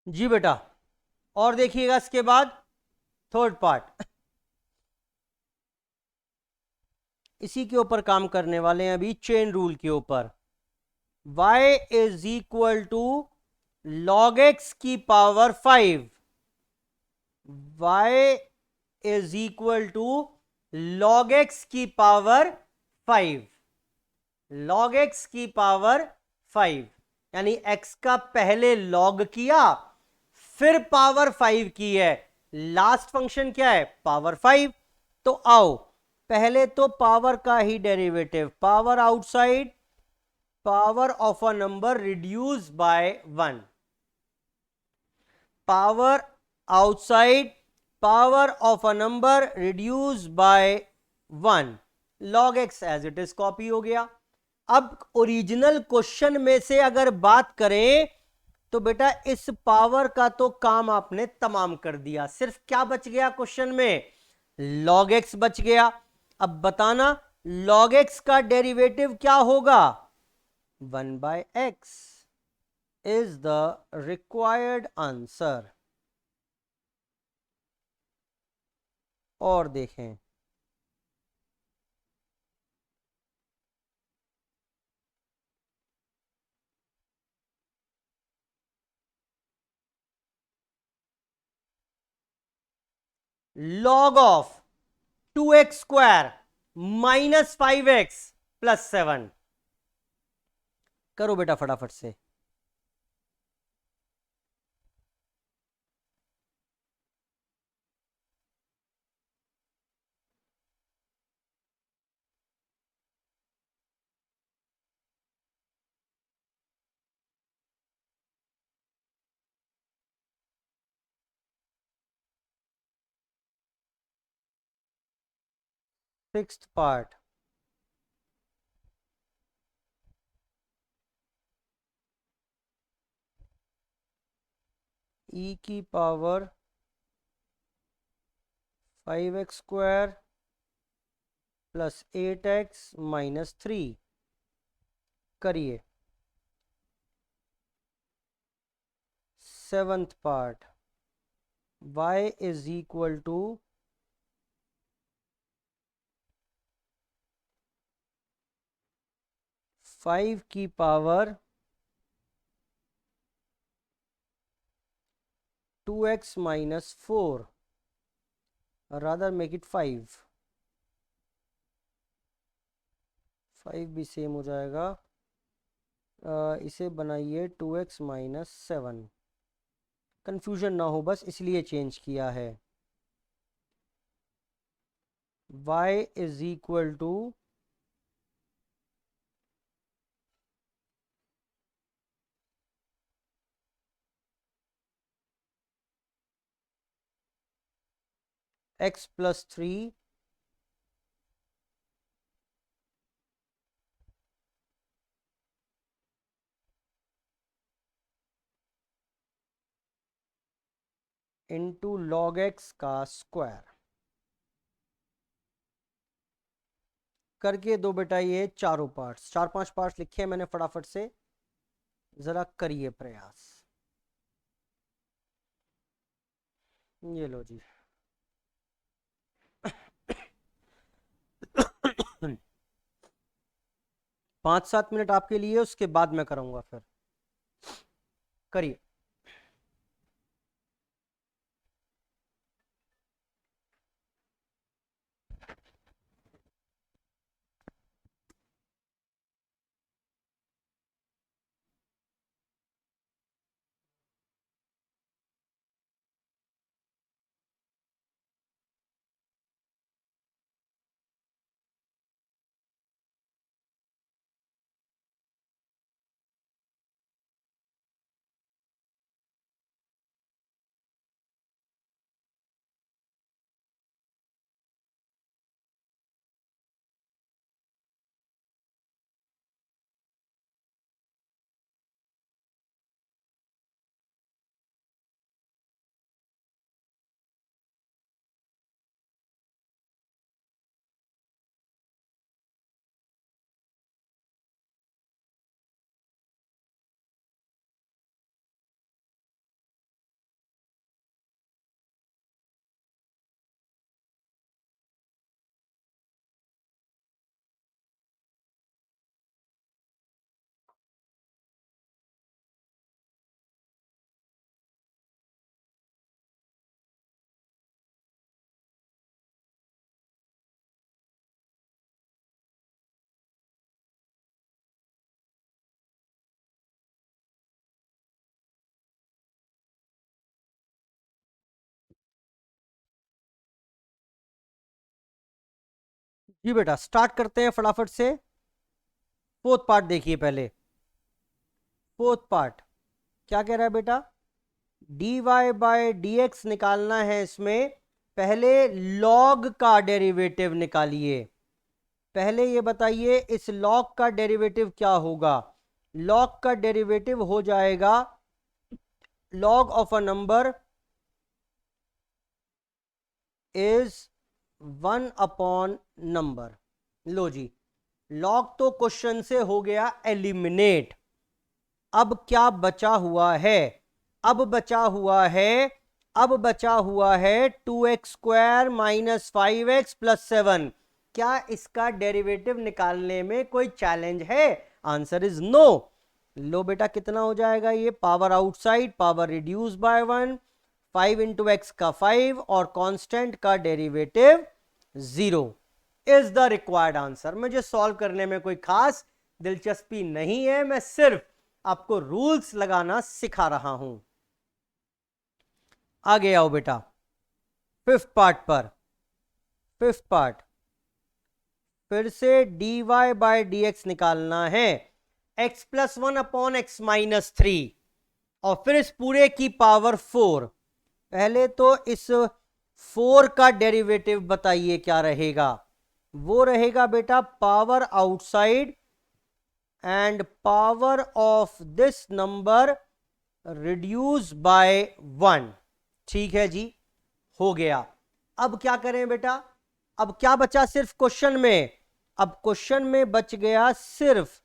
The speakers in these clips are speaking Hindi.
जी बेटा, और देखिएगा इसके बाद थर्ड पार्ट, इसी के ऊपर काम करने वाले हैं अभी, चेन रूल के ऊपर। y is equal to log x की power 5, y is equal to log x की पावर 5, log x की पावर 5, यानी x का पहले log किया फिर पावर 5 की है, लास्ट फंक्शन क्या है, पावर 5। तो आओ पहले तो पावर का ही derivative, power outside power of a number reduce by 1, power outside power of a number reduce by 1, log x as it is copy हो गया। अब ओरिजिनल क्वेश्चन में से अगर बात करें तो बेटा इस पावर का तो काम आपने तमाम कर दिया, सिर्फ क्या बच गया क्वेश्चन में, log x बच गया। अब बताना log x का डेरिवेटिव क्या होगा, 1/x is the required answer. और देखें, log of 2x square minus 5x plus 7, करो बेटा फटाफट से। सिक्स्थ पार्ट, e की power 5x square plus 8x minus 3, करिए। Seventh part, y is equal to 5 की power 2x minus 4, rather make it 5, 5 भी सेम हो जाएगा। इसे बनाइए 2x माइनस 7, कन्फ्यूजन ना हो बस इसलिए चेंज किया है। y is equal to x plus 3 into log X का स्क्वायर, करके दो बेटा ये चारों पार्ट्स, 4-5 पार्ट्स लिखे हैं मैंने, फटाफट से जरा करिए प्रयास। ये लो जी। 5-7 मिनट आपके लिए, उसके बाद मैं कराऊंगा, फिर करिए। जी बेटा स्टार्ट करते हैं फटाफट से। फोर्थ पार्ट देखिए पहले। फोर्थ पार्ट क्या कह रहा है बेटा, dy बाय dx निकालना है। इसमें पहले log का डेरिवेटिव निकालिए। पहले ये बताइए इस log का डेरिवेटिव क्या होगा। log का डेरिवेटिव हो जाएगा log of a number is 1 upon number. लो जी, log तो क्वेश्चन से हो गया एलिमिनेट। अब क्या बचा हुआ है, अब बचा हुआ है 2x square minus 5x plus 7। क्या इसका डेरिवेटिव निकालने में कोई चैलेंज है? Answer is no. लो बेटा कितना हो जाएगा ये, power outside, power reduce by 1, 5 into x का 5 और कांस्टेंट का derivative 0 is the required answer. मुझे सॉल्व करने में कोई खास दिलचस्पी नहीं है, मैं सिर्फ आपको रूल्स लगाना सिखा रहा हूं। आगे आओ बेटा फिफ्थ पार्ट पर। फिफ्थ पार्ट फिर से dy बाय dx निकालना है, x plus 1 upon x minus 3 और फिर इस पूरे की पावर 4। पहले तो इस 4 का डेरिवेटिव बताइए क्या रहेगा। वो रहेगा बेटा power outside and power of this number reduce by 1। ठीक है जी, हो गया। अब क्या करें बेटा, अब क्या बचा सिर्फ क्वेश्चन में, अब क्वेश्चन में बच गया सिर्फ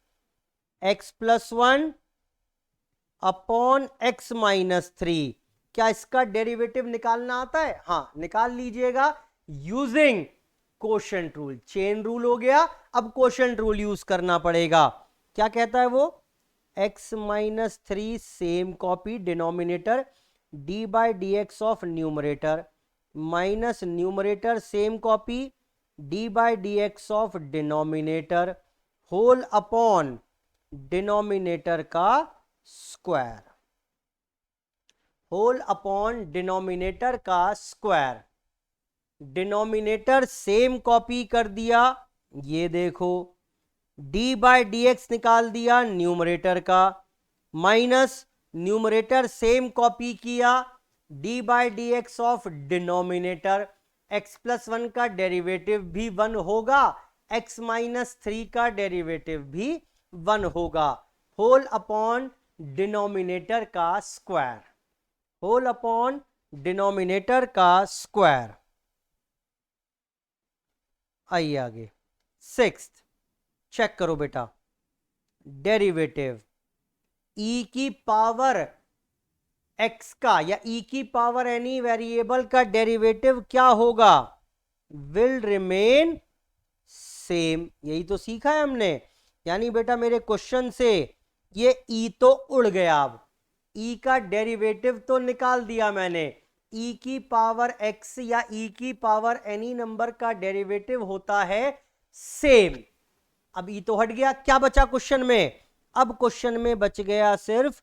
x plus 1 upon x minus 3। क्या इसका डेरिवेटिव निकालना आता है? हाँ निकाल लीजिएगा using quotient rule. Chain rule हो गया, अब कोशेंट रूल यूज करना पड़ेगा। क्या कहता है वो, x minus 3 same copy denominator D by D X of numerator minus numerator same copy D by D X of denominator whole upon denominator का स्क्वायर, होल अपॉन डिनोमिनेटर का स्क्वायर। डिनोमिनेटर सेम कॉपी कर दिया, ये देखो d बाई डी एक्स निकाल दिया न्यूमरेटर का, माइनस न्यूमरेटर सेम कॉपी किया d by D X of denominator. x plus 1 का डेरिवेटिव भी 1 होगा, x माइनस 3 का डेरिवेटिव भी 1 होगा। होल अपॉन डिनोमिनेटर का स्क्वायर, होल अपॉन डिनोमिनेटर का स्क्वायर। आइए आगे सिक्स्थ चेक करो बेटा, डेरिवेटिव e की पावर x का या e की पावर एनी वेरिएबल का डेरिवेटिव क्या होगा, विल रिमेन सेम। यही तो सीखा है हमने। यानी बेटा मेरे क्वेश्चन से ये e तो उड़ गया, अब e का डेरिवेटिव तो निकाल दिया मैंने। e की पावर x या e की पावर एनी नंबर का डेरिवेटिव होता है सेम। अब e तो हट गया, क्या बचा क्वेश्चन में, अब क्वेश्चन में बच गया सिर्फ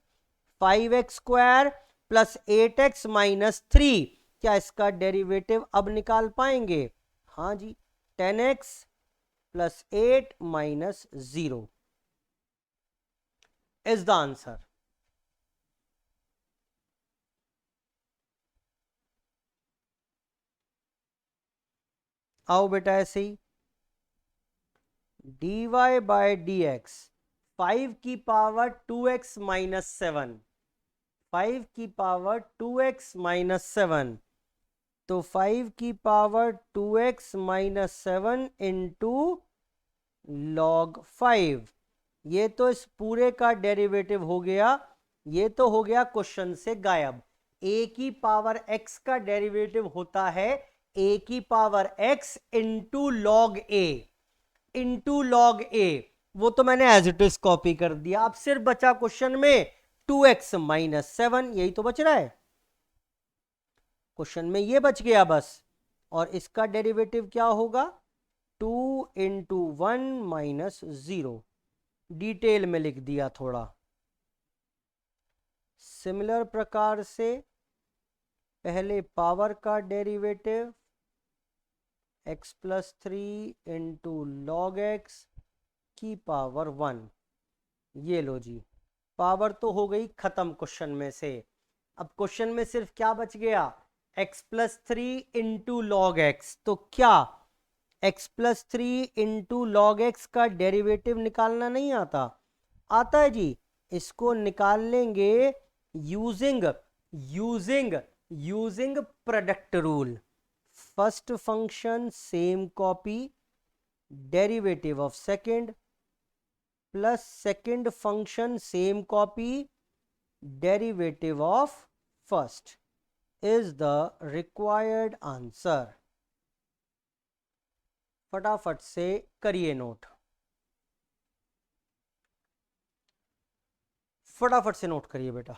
5x square plus 8x minus 3। क्या इसका डेरिवेटिव अब निकाल पाएंगे? हाँ जी, 10x plus 8 minus 0 is the answer. आओ बेटा ऐसे ही dy बाय डी एक्स 5 की पावर 2x माइनस 7, 5 की पावर 2x माइनस 7, तो 5 की power 2x minus 7 into log 5। ये तो इस पूरे का डेरिवेटिव हो गया, ये तो हो गया क्वेश्चन से गायब। a की पावर x का डेरिवेटिव होता है a की power x into log a, into log a। वो तो मैंने एज इट इज कॉपी कर दिया। अब सिर्फ बचा क्वेश्चन में 2x माइनस 7, यही तो बच रहा है क्वेश्चन में, ये बच गया बस। और इसका डेरिवेटिव क्या होगा, 2 इंटू 1 माइनस 0। डिटेल में लिख दिया थोड़ा। सिमिलर प्रकार से पहले पावर का derivative x+3 into log x की पावर 1। ये लो जी, पावर तो हो गई खत्म क्वेश्चन में से। अब क्वेश्चन में सिर्फ क्या बच गया, x+3 इंटू लॉग एक्स। तो क्या x+3 इंटू लॉग एक्स का डेरिवेटिव निकालना नहीं आता? आता है जी। इसको निकाल लेंगे using using using product rule. First function same copy, derivative of second, plus second function same copy, derivative of first is the required answer. फटाफट से करिए नोट, फटाफट से नोट करिए बेटा।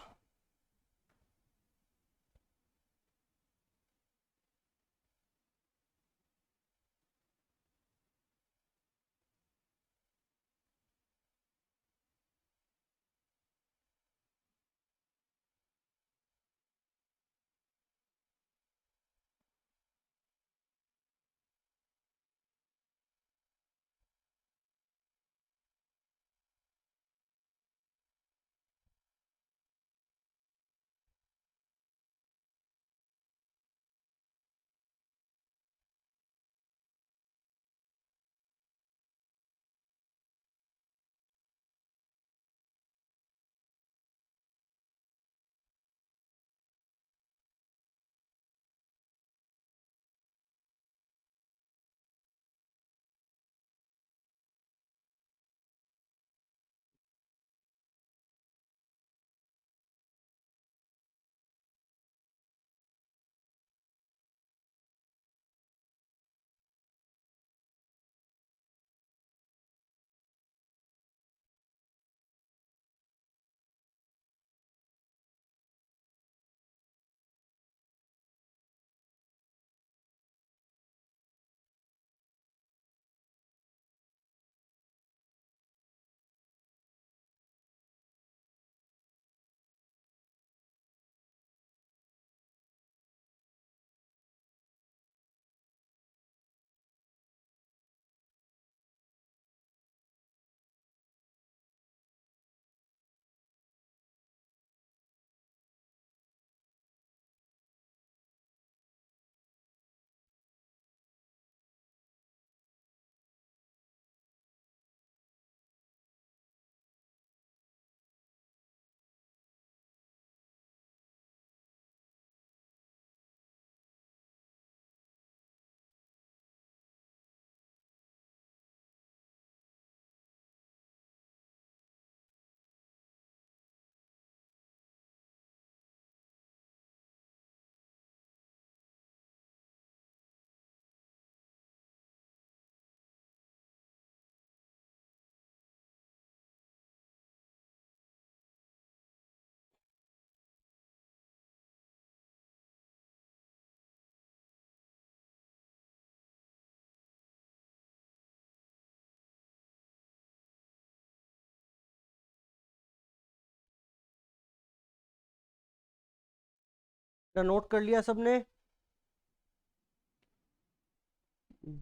नोट कर लिया सबने?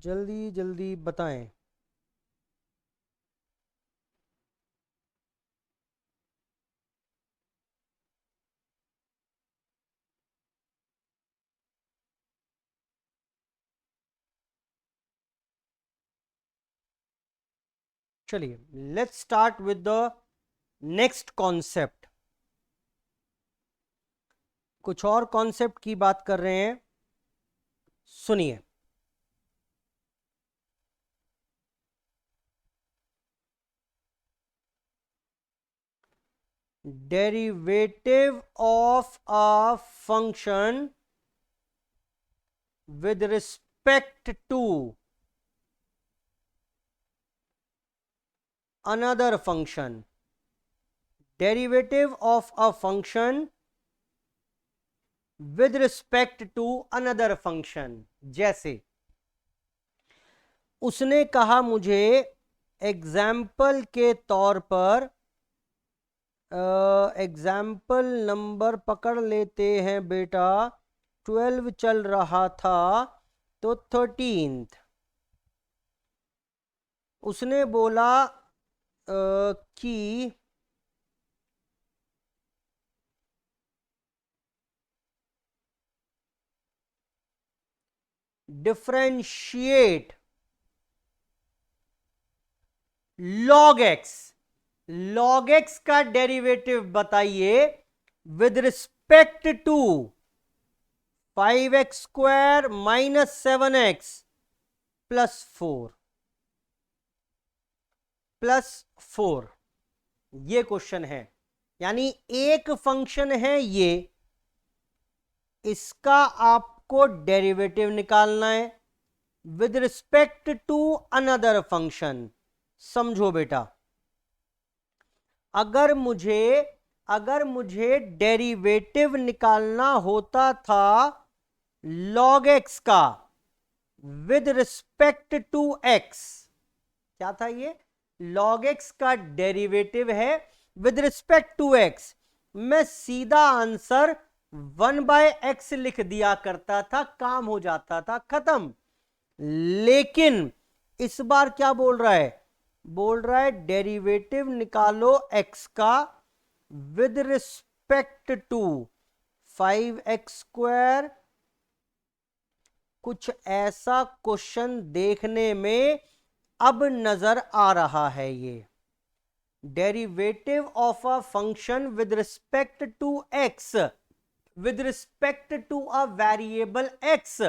जल्दी जल्दी बताएं। चलिए, let's start with the next concept. कुछ और कॉन्सेप्ट की बात कर रहे हैं, सुनिए। Derivative of a function with respect to another function, derivative of a function with respect to another function। जैसे उसने कहा मुझे एग्जाम्पल के तौर पर, एग्जाम्पल नंबर पकड़ लेते हैं बेटा, 12 चल रहा था तो 13th उसने बोला कि differentiate log x, log x का डेरिवेटिव बताइए with respect to 5x² minus 7x +4 ये क्वेश्चन है। यानी एक फंक्शन है ये, इसका आपको डेरिवेटिव निकालना है with respect to another function. समझो बेटा, अगर मुझे डेरिवेटिव निकालना होता था log x का विद रिस्पेक्ट टू x, क्या था ये? log x का डेरिवेटिव है विद रिस्पेक्ट टू x, मैं सीधा आंसर 1/x लिख दिया करता था, काम हो जाता था, खत्म। लेकिन इस बार क्या बोल रहा है? बोल रहा है डेरिवेटिव निकालो x का विद रिस्पेक्ट टू 5x²। कुछ ऐसा क्वेश्चन देखने में अब नजर आ रहा है। ये derivative of a function with respect to x, with respect to a variable x,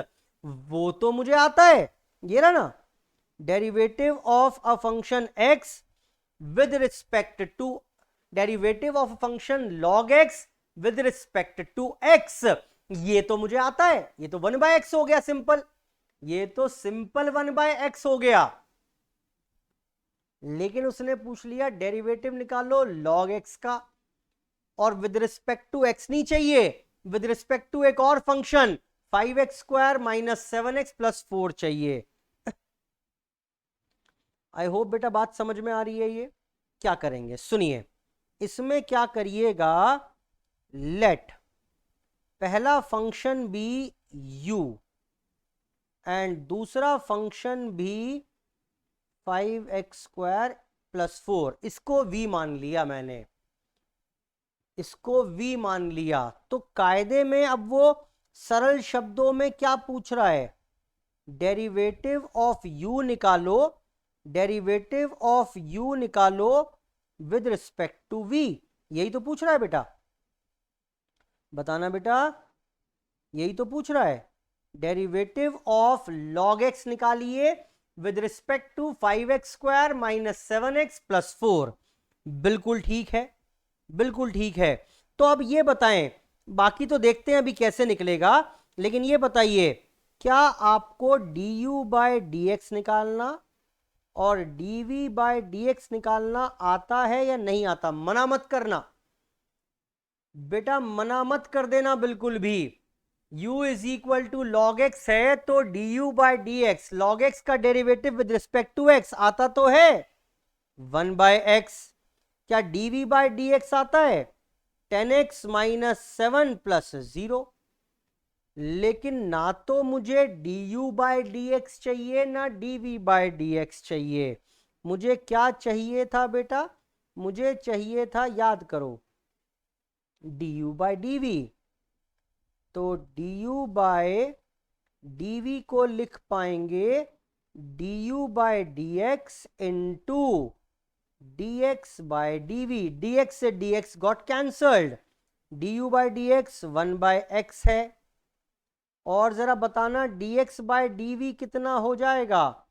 वो तो मुझे आता है, ये रहा ना, derivative of a function x with respect to, derivative of function log x with respect to x, ये तो मुझे आता है, ये तो 1/x हो गया सिंपल, ये तो सिंपल 1/x हो गया। लेकिन उसने पूछ लिया डेरिवेटिव निकालो log x का, और विद रिस्पेक्ट टू x नहीं चाहिए, विद रिस्पेक्ट टू एक और फंक्शन 5x² माइनस 7x +4 चाहिए। आई होप बेटा बात समझ में आ रही है। ये क्या करेंगे सुनिए, इसमें क्या करिएगा, लेट पहला फंक्शन भी u एंड दूसरा फंक्शन भी 5x² +4, इसको v मान लिया मैंने, इसको v मान लिया। तो कायदे में अब वो सरल शब्दों में क्या पूछ रहा है, डेरिवेटिव ऑफ u निकालो, डेरिवेटिव ऑफ u निकालो विद रिस्पेक्ट टू v, यही तो पूछ रहा है बेटा, बताना बेटा, यही तो पूछ रहा है। डेरिवेटिव ऑफ log x निकालिए with respect to 5x² minus 7x +4, बिल्कुल ठीक है, बिल्कुल ठीक है। तो अब ये बताएं, बाकी तो देखते हैं अभी कैसे निकलेगा, लेकिन ये बताइए क्या आपको du/dx निकालना और dv/dx निकालना आता है या नहीं आता? मना मत करना बेटा, मना मत कर देना बिल्कुल भी। u is equal to log x है तो du/dx, log x का derivative with respect to x आता तो है 1/x। क्या dv/dx आता है 10x माइनस 7 +0। लेकिन ना तो मुझे du/dx चाहिए ना dv/dx चाहिए, मुझे क्या चाहिए था बेटा? मुझे चाहिए था, याद करो, du/dv। तो du/dv को लिख पाएंगे du/dx इंटू dx/dv, dx से dx got cancelled, du/dx 1/x है, और जरा बताना dx/dv कितना हो जाएगा?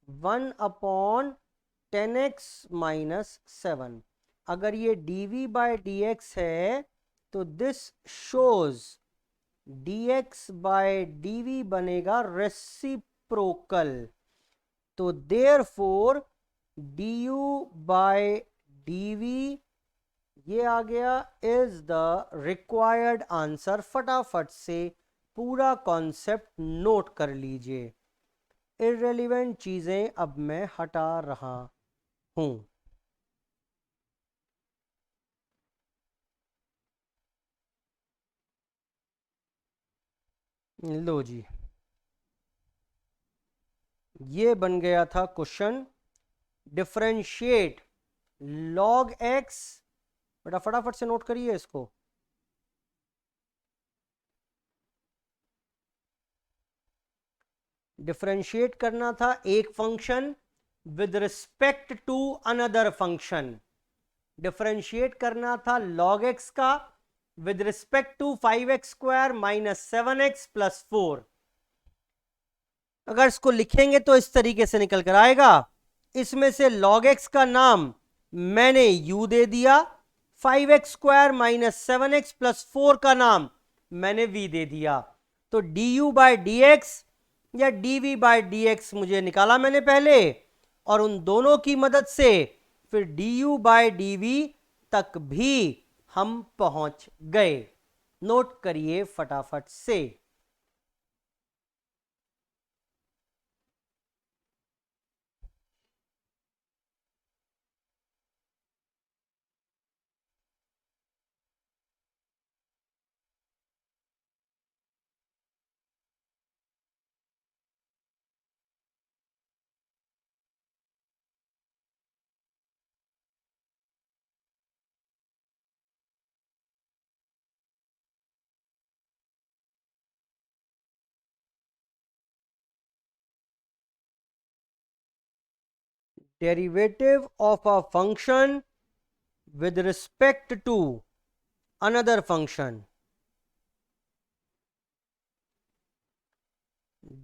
1/10x minus 7। अगर ये dv/dx है तो दिस शोज dx/dv बनेगा रेसिप्रोकल, तो देयरफॉर du/dv ये आ गया इज द रिक्वायर्ड आंसर। फटाफट से पूरा कॉन्सेप्ट नोट कर लीजिए, इररिलेवेंट चीजें अब मैं हटा रहा हूं। लो जी, ये बन गया था क्वेश्चन। डिफरेंशिएट लॉग एक्स, बेटा फटाफट से नोट करिए इसको। डिफरेंशिएट करना था एक function with respect to another function. Differentiate करना था लॉग एक्स का with respect to 5x² minus 7x+4। अगर इसको लिखेंगे तो इस तरीके से निकल कर आएगा। इसमें से log x का नाम मैंने u दे दिया, 5x² माइनस 7x+4 का नाम मैंने v दे दिया। तो du बाय डी एक्स या dv बाय डी एक्स मुझे निकाला मैंने पहले, और उन दोनों की मदद से फिर du बाय dv तक भी हम पहुंच गए। नोट करिए फटाफट से। Derivative of a function with respect to another function.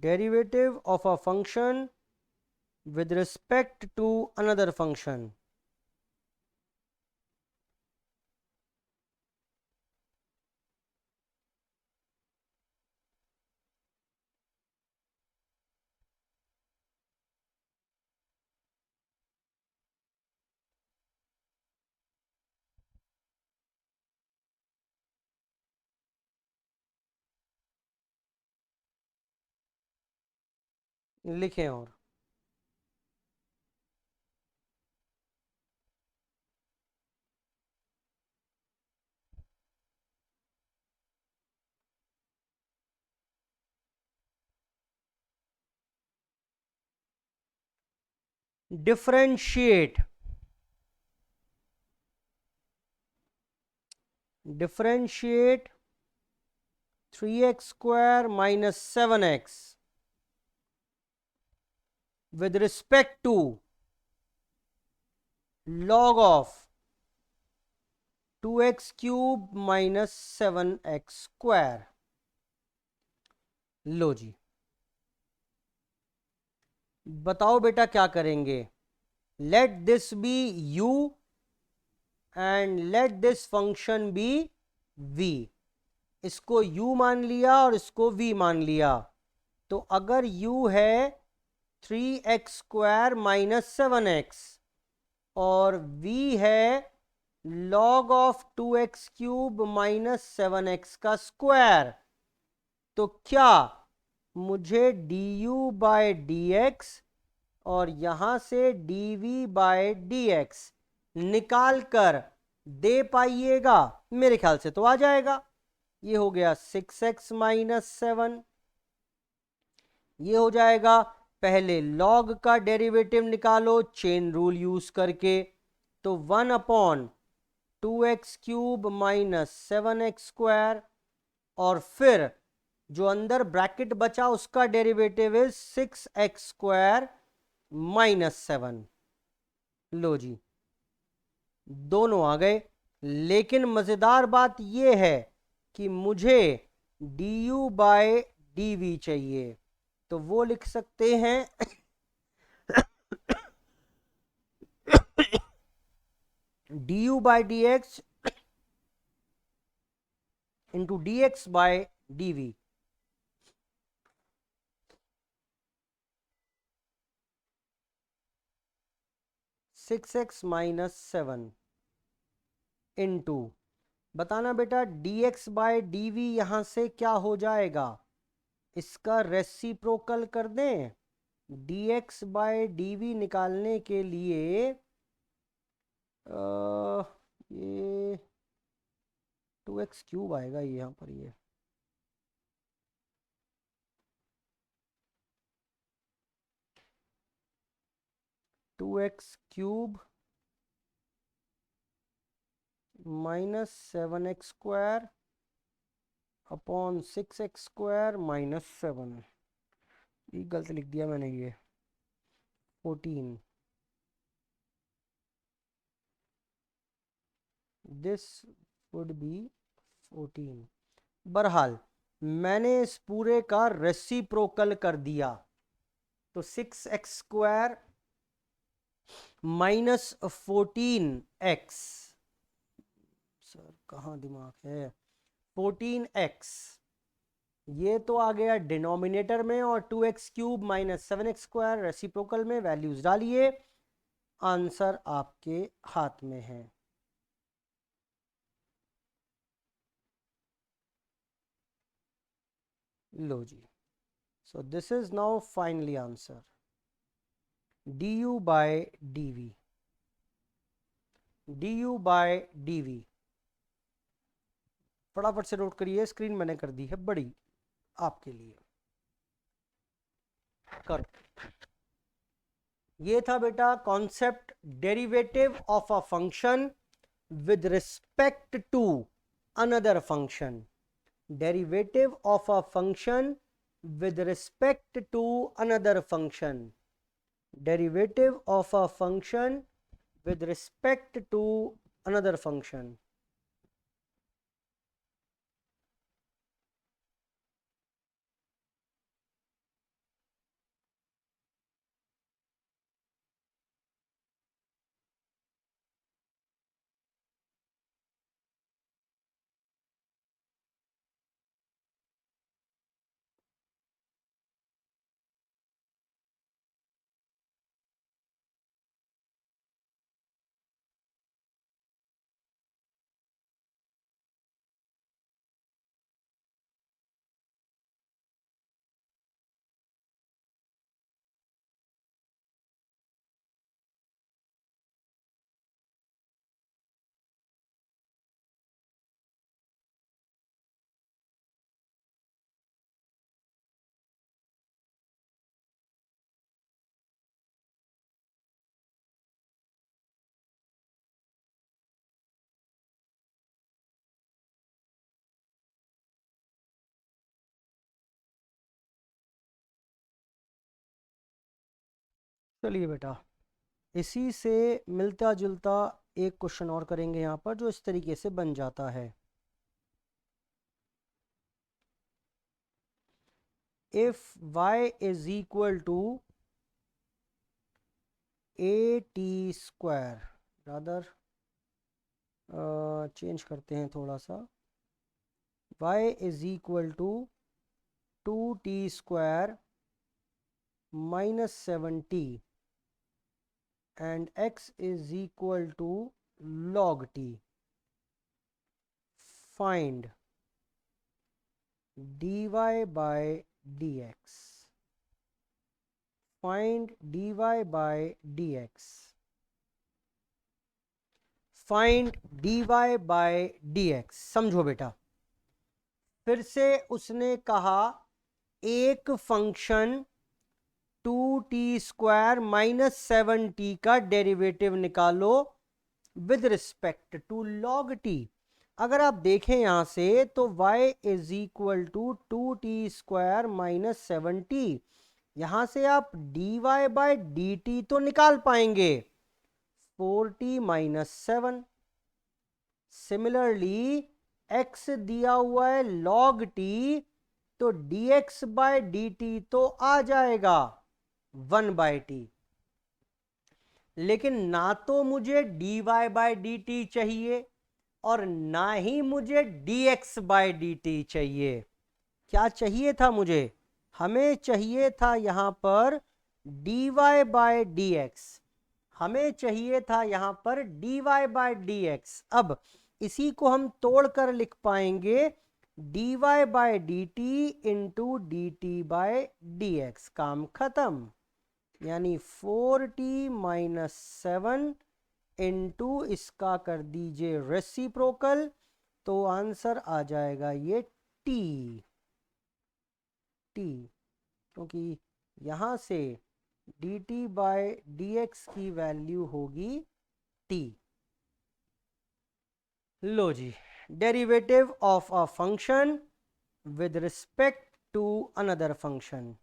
Derivative of a function with respect to another function. लिखें और differentiate 3x² minus 7x with respect to log of 2x³ minus 7x²। लो जी, बताओ बेटा क्या करेंगे। Let this be u and let this function be v। इसको u मान लिया और इसको v मान लिया। तो अगर u है 3x² माइनस 7x और v है log of 2x³ minus 7x का स्क्वायर, तो क्या मुझे du बाय डी एक्स और यहां से dv बाय डी एक्स निकाल कर दे पाइएगा? मेरे ख्याल से तो आ जाएगा। ये हो गया 6x माइनस 7। ये हो जाएगा, पहले log का डेरिवेटिव निकालो चेन रूल यूज करके, तो 1/2x³ माइनस 7x², और फिर जो अंदर ब्रैकेट बचा उसका डेरिवेटिव इज 6x² माइनस 7। लो जी, दोनों आ गए। लेकिन मजेदार बात यह है कि मुझे du बाय dv चाहिए, तो वो लिख सकते हैं du by D X into dx by dv। Six X minus 7 into, बताना बेटा dx बाय dv यहां से क्या हो जाएगा? इसका रेसिप्रोकल कर दें। dx बाय dv निकालने के लिए ये 2x³ आएगा यहाँ पर। ये 2x³ minus 7x² upon 6x² minus 7, ये गलत लिख दिया मैंने, ये 14, दिस वुड बी 14। बहरहाल मैंने इस पूरे का रेसिप्रोकल कर दिया, तो 6x² माइनस 14x, सर कहाँ दिमाग है, 14x ये तो आ गया डिनोमिनेटर में, और 2x³ माइनस 7x² रेसिप्रोकल में। वैल्यूज डालिए, आंसर आपके हाथ में है। लो जी, so this is now finally answer, du by dv, du by dv। फटाफट से नोट करिए, स्क्रीन मैंने कर दी है बड़ी आपके लिए, करो। ये था बेटा concept derivative of a function with respect to another function, derivative of a function with respect to another function, derivative of a function with respect to another function। चलिए बेटा, इसी से मिलता जुलता एक क्वेश्चन और करेंगे यहाँ पर, जो इस तरीके से बन जाता है। If y is equal to at², rather change करते हैं थोड़ा सा, y is equal to 2t² minus 7t and x is equal to log t, find dy by dx, find dy by dx, find dy by dx। समझो बेटा, फिर से उसने कहा एक फंक्शन 2t² माइनस 7t का डेरिवेटिव निकालो with respect to log T. अगर आप देखें यहां से तो y is equal to 2t² minus 7t, यहां से आप dy बाय dt तो निकाल पाएंगे, 4t माइनस 7। सिमिलरली x दिया हुआ है log t, तो dx बाय dt तो आ जाएगा 1/t। लेकिन ना तो मुझे dy बाय dt चाहिए और ना ही मुझे dx बाय dt चाहिए। क्या चाहिए था मुझे? हमें चाहिए था यहां पर dy बाय dx, हमें चाहिए था यहां पर dy बाय dx। अब इसी को हम तोड़कर लिख पाएंगे dy by dt into dt by dx, काम खत्म। यानी 4t माइनस 7 इंटू इसका कर दीजिए रेसिप्रोकल, तो आंसर आ जाएगा ये t, क्योंकि यहां से dt बाय dx की वैल्यू होगी t। लो जी, derivative of a function with respect to another function.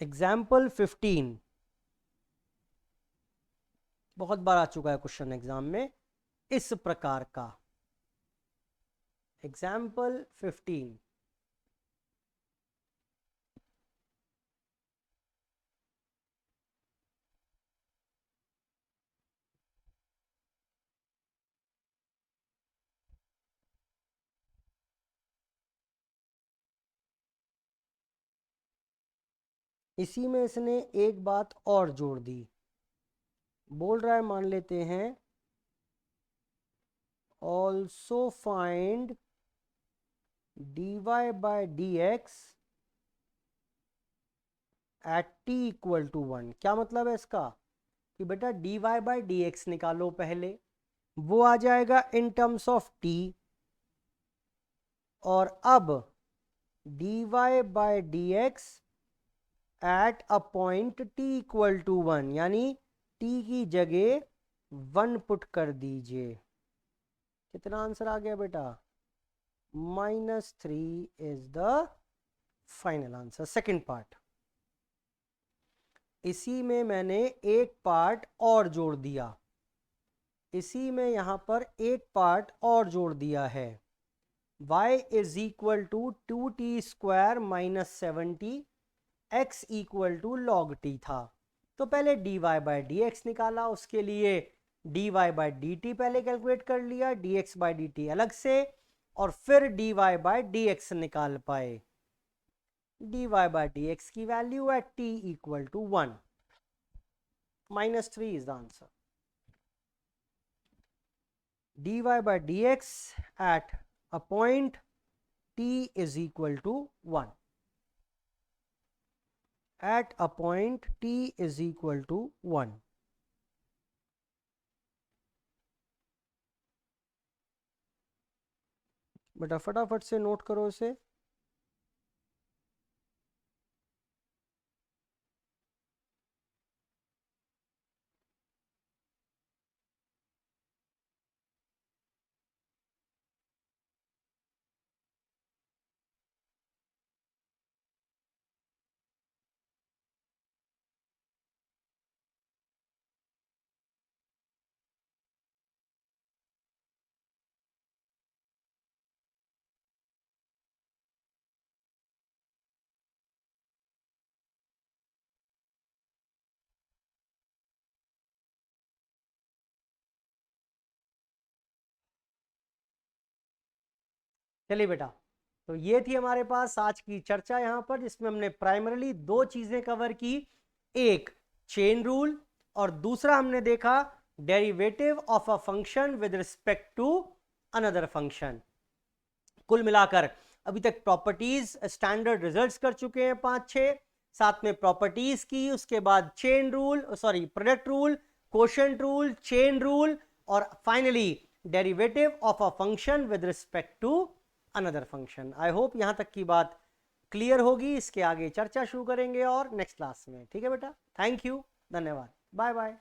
Example 15 बहुत बार आ चुका है क्वेश्चन एग्जाम में इस प्रकार का। एग्जाम्पल 15, इसी में इसने एक बात और जोड़ दी। बोल रहा है, मान लेते हैं also find dy by dx at t equal to 1। क्या मतलब है इसका कि बेटा dy बाय dx निकालो पहले, वो आ जाएगा इन टर्म्स ऑफ t, और अब dy by dx at a point t equal to 1, यानी t की जगह 1 पुट कर दीजिए। कितना आंसर आ गया बेटा? -3 is the final answer. Second part, इसी में मैंने एक पार्ट और जोड़ दिया, इसी में यहां पर एक पार्ट और जोड़ दिया है। y is equal to 2t² minus 70, x equal to log t था। तो पहले dy बाय dx निकाला, उसके लिए dy बाय dt पहले कैलकुलेट कर लिया, dx बाय dt अलग से, और फिर dy बाय dx निकाल पाए। dy बाय dx की value at t equal to 1, -3 is the answer. dy by dx at a point t is equal to 1. At a point t is equal to 1. बेटा फटाफट से नोट करो इसे। चलिए बेटा, तो ये थी हमारे पास आज की चर्चा यहाँ पर, जिसमें हमने प्राइमरली दो चीजें कवर की, एक चेन रूल और दूसरा हमने देखा derivative of a function with respect to another function. कुल मिलाकर अभी तक प्रॉपर्टीज स्टैंडर्ड रिजल्ट्स कर चुके हैं 5-6, साथ में प्रॉपर्टीज की, उसके बाद chain rule, sorry product rule, quotient rule, chain rule, और finally derivative of a function with respect to another function. I hope यहां तक की बात क्लियर होगी। इसके आगे चर्चा शुरू करेंगे और नेक्स्ट क्लास में। ठीक है बेटा, थैंक यू, धन्यवाद, बाय बाय।